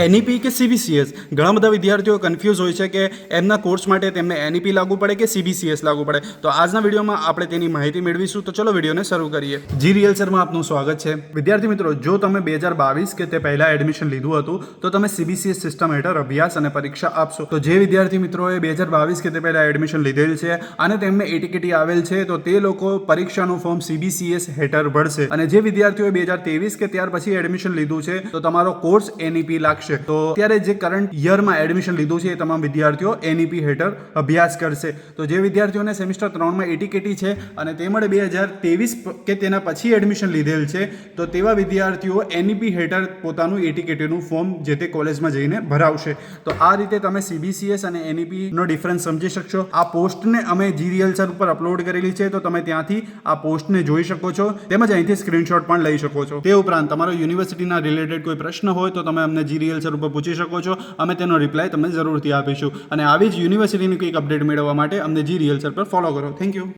NEP કે સીબીસીએસ ઘણા બધા વિદ્યાર્થીઓ કન્ફ્યુઝ હોય છે કે એમના કોર્સ માટે તેમને એનઈપી લાગુ પડે કે સીબીસીએસ લાગુ પડે. તો આજના વિડીયોમાં આપણે તેની માહિતી મેળવીશું. તો ચલો વિડીયોને શરૂ કરીએ. જી રિયલ્સરમાં આપનું સ્વાગત છે. વિદ્યાર્થી મિત્રો, જો તમે 2022 કે તે પહેલા એડમિશન લીધું હતું તો તમે સીબીસીએસ સિસ્ટમ હેઠળ અભ્યાસ અને પરીક્ષા આપશો. તો જે વિદ્યાર્થી મિત્રોએ 2022 કે તે પહેલા એડમિશન લીધેલ છે અને તેમને એટીકેટી આવેલ છે તો તે લોકો પરીક્ષાનું ફોર્મ સીબીસીએસ હેઠળ ભરશે. અને જે વિદ્યાર્થીઓએ 2023 કે ત્યાર પછી એડમિશન લીધું છે તો તમારો કોર્સ એનઈપી લાગશે. તો અત્યારે જે કરંટ યરમાં એડમિશન લીધું છે એ તમામ વિદ્યાર્થીઓ એનઈપી હેઠળ અભ્યાસ કરશે. તો જે વિદ્યાર્થીઓને સેમિસ્ટર 3માં એટીકેટી છે અને તેમણે 2023 કે તેના પછી એડમિશન લીધેલ છે તો તેવા વિદ્યાર્થીઓ એનઈપી હેઠળ પોતાનું એટીકેટીનું ફોર્મ જે તે કોલેજમાં જઈને ભરાવશે. તો આ રીતે તમે સીબીસીએસ અને એનઈપી નો ડિફરન્સ સમજી શકશો. આ પોસ્ટને અમે GRealsR ઉપર અપલોડ કરેલી છે તો તમે ત્યાંથી આ પોસ્ટને જોઈ શકો છો, તેમજ અહીંથી સ્ક્રીનશોટ પણ લઈ શકો છો. તે ઉપરાંત તમારો યુનિવર્સિટીના રિલેટેડ કોઈ પ્રશ્ન હોય તો તમે અમને GRealsR ઉપર પૂછી શકો છો. અમે તેનો રિપ્લાય તમને જરૂરથી આપીશું. અને આવી જ યુનિવર્સિટીની કંઈક અપડેટ મેળવવા માટે અમને GRealsR પર ફોલો કરો. Thank you.